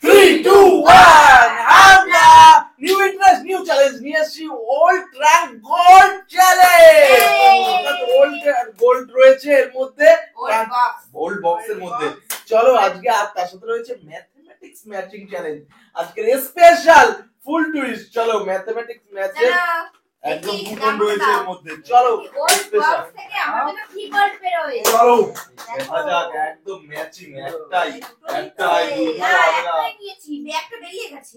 3, 2, 1, আমরা new interest new challenge নিয়ে আসছি ওল্ড ট্রাঙ্ক গোল্ড চ্যালেঞ্জ। অর্থাৎ ওল্ড গোল্ড রয়েছে এর মধ্যে, ওল্ড বক্সের মধ্যে। চলো আজকে আর তার সাথে রয়েছে ম্যাথমেটিক্স ম্যাচিং চ্যালেঞ্জ। আজকের স্পেশাল ফুল টুইস্ট। চলো ম্যাথমেটিক্স ম্যাচের একদম কুপন রয়েছে এর মধ্যে। চলো স্পেশাল থেকে আমাদের কি গোল্ড বের হবে। চলো দেখা যাক একদম ম্যাচিং। একটাই নিয়েছি, ব্যাগটা বেরিয়ে গেছে।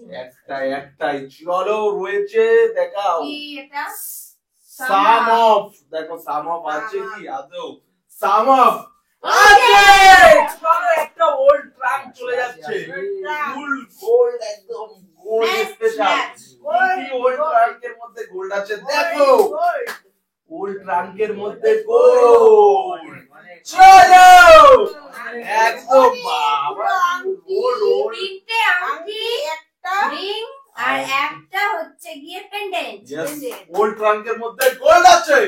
একটাই চলো রয়েছে দেখাও কি এটা সাম অফ। দেখো সাম অফ আছে কি আদৌ? সাম অফ আছে। চলো একটা ওল্ড ট্রাঙ্ক চলে যাচ্ছে ফুল গোল্ড, একদম গোল্ড স্পেশাল। কি ওল্ড ট্রাঙ্কের মধ্যে গোল্ড আছে দেখো, ওল্ড ট্রাঙ্কের মধ্যে গোল্ড। চলো একদম বাবা গোল্ড। তিনটে আংটি, একটা রিং আর একটা হচ্ছে গিয়ে পেন্ডেন্ট। ওল্ড ট্রাঙ্কের মধ্যে গোল্ড আছে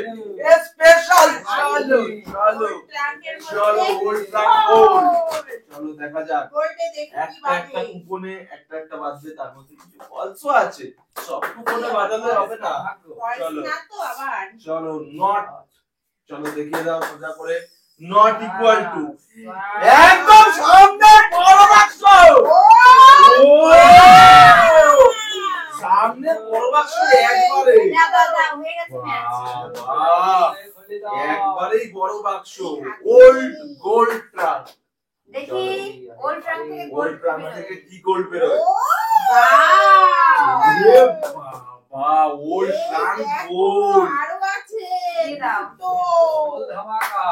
স্পেশাল। চলো চলো চলো ওল্ড ট্রাঙ্ক গোল্ড। চলো দেখা যাক একটা কুপনে একটা বাজবে, তার মধ্যে কিছু ফলসও আছে। সব কুপনে বাজালে হবে না। চলো চলো নট, চলো দেখিয়ে দাও সোজা করে। নট ইকুয়াল টু একদম সামনে বড় বাক্স। সামনে বড় বাক্স একবারে, একবারেই বড় বাক্স। Old gold trunk. দেখি ওল্ড ট্রাঙ্ক থেকে কি গোল্ড বের হয়। বাবা ওল্ড ট্রাঙ্ক গোল্ড আরো আছে। দাও তো ধামাকা,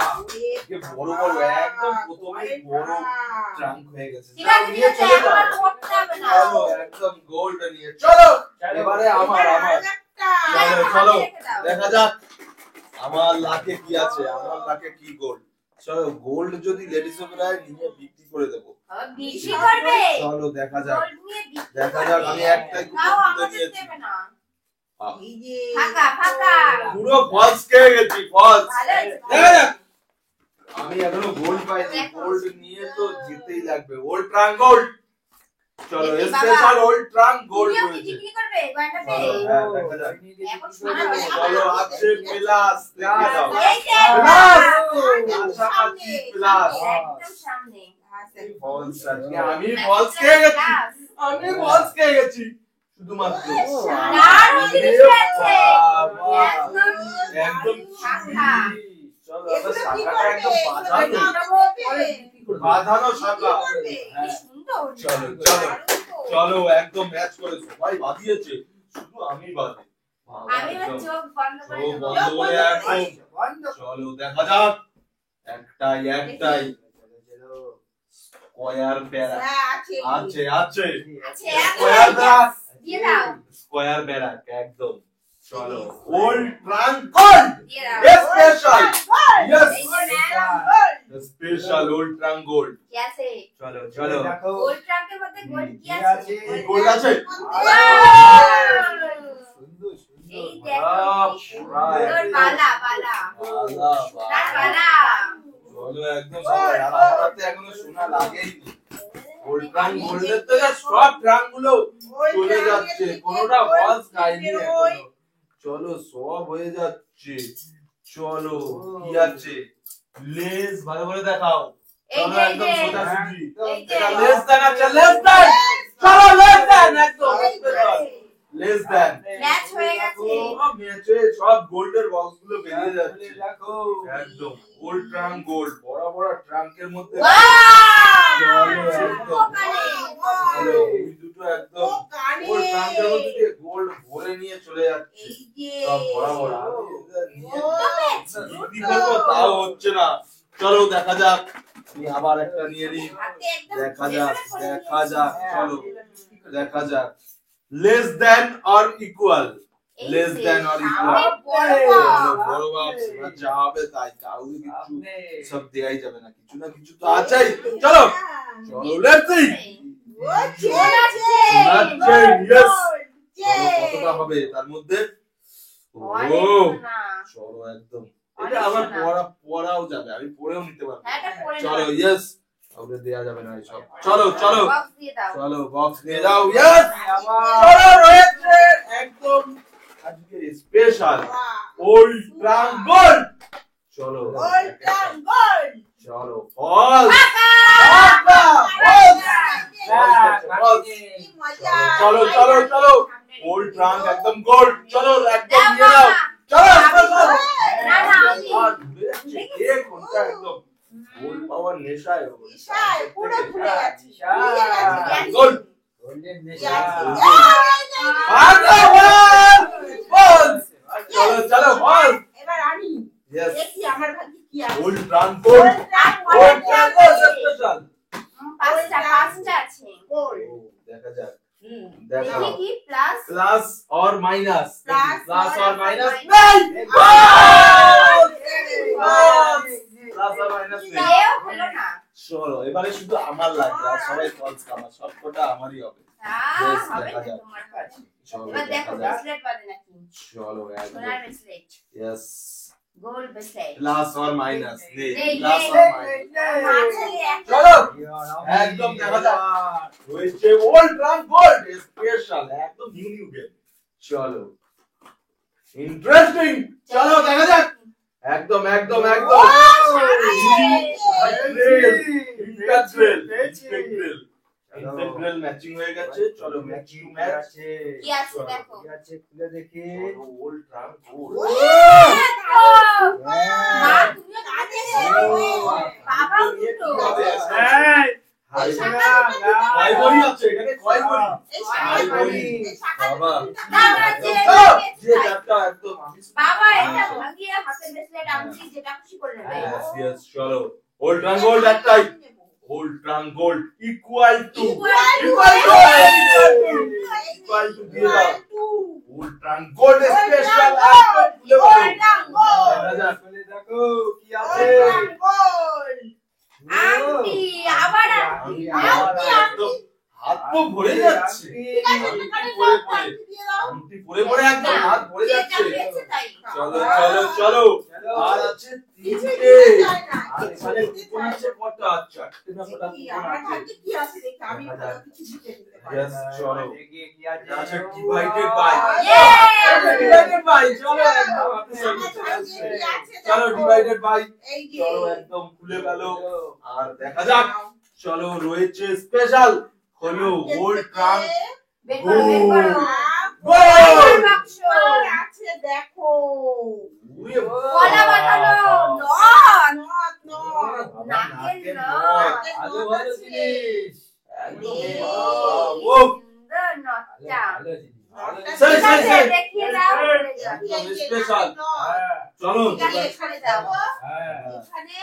এই বড় বড় একদম প্রথমে বড় ট্রাঙ্ক হয়ে গেছে। ঠিক আছে চলে যাও, চলো একদম গোল্ড নিয়ে চলো। এবারে আমার চলো চলো দেখা যাক আমার লাকে কি আছে, আমার লাকে কি গোল্ড। চলো গোল্ড যদি লেডিস ওপরায় নিয়ে বিক্রি করে দেবো। বিক্রি করবে? চলো দেখা যাক দেখা যাক। আমি একটাই কুপন নিয়েছি। এই যে ফাঁকা ফাঁকা পুরো ফলস খেয়ে গেছি, ফলস। দেখা যাক আমি এখনো গোল্ড পাইনি। গোল্ড নিয়ে তো জিততেই লাগবে। Old trunk gold. চলো স্পেশাল ওল্ড ট্রাঙ্ক গোল্ড রয়েছে। বিক্রি করবে কয়টা পে? হ্যাঁ দেখা যাক। চলো আছে প্লাস, দেখে দাও প্লাস। আশাপাতি প্লাস একদম সামনে আছে ফলস। আমি ফলস খেয়ে গেছি, আমি ফলস খেয়ে গেছি শুধুমাত্র। একদম চলো এবার শাখাটা একদম বাঁধানো শাখা। চলো চলো চলো একদম ম্যাচ করে সবাই বাঁধিয়েছে, শুধু আমি বাঁধি। চোখ বন্ধ করে একদম চলো দেখা যাক। একটাই স্কয়ার বেড়া আছে আছে স্কয়ার বেড়া দিয়ে দাও। স্কয়ার বেড়া একদম। চলো old trunk gold special. Yes special old trunk gold. कैसे? চলো চলো ওল্ড ট্রাঙ্কের মধ্যে গোল্ড কি আছে? গোল্ড আছে। সুন্দর সুন্দর এই দেখো সুন্দর বালা বালা বালা। চলো একদম সবাই। আর আমার হাতে এখনো সোনা লাগেইনি। ওল্ড ট্রাঙ্ক গোল্ডের তো সব ট্রাঙ্ক গুলো চলে যাচ্ছে, কোনোটা ফলস খাইনি এখনো। চলো সব হয়ে যাচ্ছে। চলো কি আছে লেস, ভালো করে দেখাও। চলো একদম সোজা সুজি। এটা লেস দেন আছে, লেস দেন। চলো লেস দেন একদম লেস দেন। ম্যাচ হয়ে গেছে। ম্যাচে সব গোল্ডের বক্স গুলো বেরিয়ে যাচ্ছে দেখো। একদম ওল্ড ট্রাঙ্ক গোল্ড, বড় বড় ট্রাঙ্কের মধ্যে। চলো একদম চলো এই দুটো একদম ওল্ড ট্রাঙ্কের মধ্যে দিয়ে গোল্ড ভরে নিয়ে চলে যাচ্ছে সব বড় বড়। বিক্রি করবো তাও হচ্ছে না। চলো দেখা যাক, আমি আবার একটা নিয়ে নিই। দেখা যাক দেখা যাক চলো দেখা যাক। Less than or equal, less than or equal. বড় বাক্স যা হবে তাই, কাউকে কিছু সব দেয়াই যাবে না, কিছু না কিছু তো আছেই। চলো চলো লেটস সি কতটা হবে তার মধ্যে। ও চলো একদম এটা আমার পড়াও যাবে, আমি পড়েও নিতে পারবো। চলো ইয়েস কাউকে দেয়া যাবে না এইসব। চলো চলো বক্স দিয়ে দাও। চলো বক্স নিয়ে যাও। ইয়েস চলো রয়েছে একদম আজকের স্পেশাল ওল্ড ট্রাঙ্ক গোল্ড। চলো ওল্ড ট্রাঙ্ক গোল্ড। চলো ফলস চলো চলো চলো ওল্ড ট্রাঙ্ক একদম গোল্ড। চলো একদম নিয়ে নাও। চলো না না আমি কোনটা একদম গোল্ড পাওয়ার নেশায় ঈশায় পুরো ভুলে গেছি। গোল্ড গোল্ডেন চলো চলো ফলস। এবার আমি ইয়েস দেখি আমার ভাগ্যে কি আছে। Old trunk gold. Old trunk gold special. পাঁচটা আছে। গোল্ড। দেখা যাক হুম। দেখা দেখি কি প্লাস প্লাস और माइनस Plus प्लस और और माइनस minus। नहीं প্লাস আর মাইনাস নেই। এও হলো না। চলো এবারে শুধু আমার লাগবে আর সবাই ফলস খাবার সবকটা আমারই হবে। Yes, হবে দেখা না যাক। তোমার কাছে। চলো এবার দেখো দেখা যাক। ব্রেসলেট বাদে নাকি চলো একদম সোনার bracelet yes gold bracelet plus और माइनस নেই, নেই প্লাস নেই। और মাইনাস চলো একদম দেখা যাক হয়েছে ওল্ড ট্রাঙ্ক গোল্ড স্পেশাল একদম নিউ নিউ গেম। চলো ইন্টারেস্টিং চলো দেখা যাক একদম একদম একদম ইন্টারগ্রেল ম্যাচিং হয়ে গেছে। চলো ম্যাচ টু ম্যাচ। কি আছে দেখো খুলে দেখি ওল্ড ট্রাঙ্ক গোল্ড। মা তুমিও কাঁদে বাবা দুটো কয় বড়ি আছে এখানে কয় বড়ি? এই বড়ি। বাবা না না যে যে যাত্রা একদম আমি বাবা এটা ভাঙিয়ে হাতের ব্রেসলেট আমি যেটা খুশি করে নেবে Yes, yes, চলো ওল্ড ট্রাঙ্ক গোল্ড একটাই old trunk gold equal to দিয়ে দাও ওল্ড ট্রাঙ্ক গোল্ড স্পেশাল একদম খুলে বলো। দেখা যাক খুলে দেখো কি আছে আন্টি আবার আন্টি একদম হাত তো ভরে যাচ্ছে আংটি পরে পরে একদম হাত ভরে যেটা যাচ্ছে। পেয়েছে তাই চলো চলো চলো আর আছে তিনটে আর এখানে কুপন আছে কটা? চারটে না কটা কুপন আছে। Yes, চলো দেখি কি আছে আচ্ছা divided by Yes! Divided by চলো একদম আপনি সঙ্গে চলে আসছে। চলো ডিভাইডেড বাই চলো একদম খুলে গেল আর দেখা যাক। চলো রয়েছে স্পেশাল হলো ওল্ড ট্রাঙ্ক বের করো বের করো গোল্ড। বাক্স দেখো গলা বাঁধানো নথ নাকের নথ ভালো ভালো জিনিস একদম ও ও সুন্দর নথটা ভালো জিনিস সেই সেই সেই দেখিয়ে দাও একদম স্পেশাল চলো ঠিক আছে এখানে দাও হ্যাঁ এখানে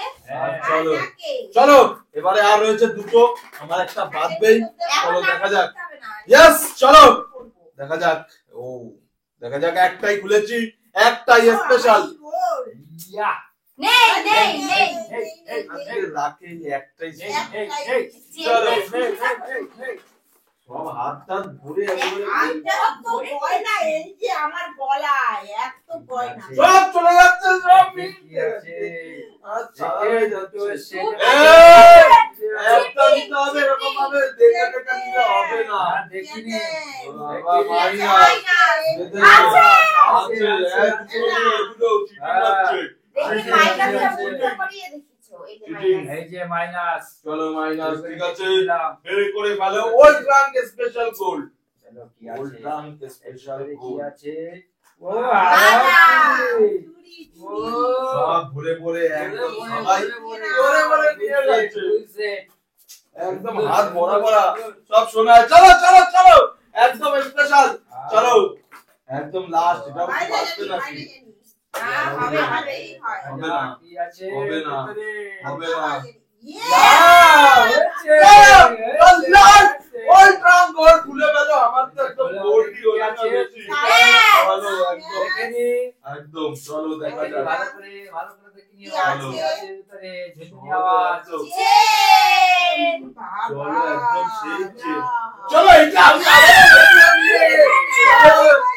চলো নাকে চলো এবারে আর রয়েছে দুটো আমার একটা বাদবেই। চলো এখন দেখা যাক। নাকে হবে না। ইয়েস চলো দেখা যাক। ও দেখা যাক একটাই খুলেছি একটাই স্পেশাল ইয়া নেই নেই নেই আজকে রাখে একটাই এই এই চলো। এই সব হাত টাত ভরে একেবারে আমার গলায় এত গয়না সব চলে যাচ্ছে সব কি আছে আচ্ছা দেখে তো সেট একটা নিতে হবে এরকম ভাবে দেখে দেখে নিতে হবে না। দেখিনি বাবা মাইনা আছে। আছে এগুলো চিটিং হচ্ছে। দেখি মাইনাসটা মুদ্র করিয়ে দেখিছো এই যে মাইনাস এই যে মাইনাস চলো মাইনাস ঠিক আছে দিলাম বের করে ফেলো ওল্ড ট্রাঙ্ক স্পেশাল গোল্ড চলো কি ওল্ড আছে ট্রাঙ্ক স্পেশাল কি গোল্ড আছে ও দাদা। ও সব ভরে ভরে একদম ভরে সবাই ভরে ভরে ভরে নিয়ে যাচ্ছে বুঝছে একদম হাত ভরা ভরা সব শোনা চলো চলো চলো একদম স্পেশাল চলো একদম লাস্ট এটা বাঁচতে নাকি হবে হবে হবে না কি আছে হবে না। হবে না ওল্ড ট্রাঙ্ক গোল্ড খুলে গেল আমার তো একদম গোল্ডই হয়ে গেছে ভালো একদম দেখেনি একদম চলো দেখা যাক ভালো করে দেখে নিও ভালো। কি আছে ভিতরে ঝুনঝুনি আওয়াজ চেন চলো একদম সেই চলো এটা আমি আবার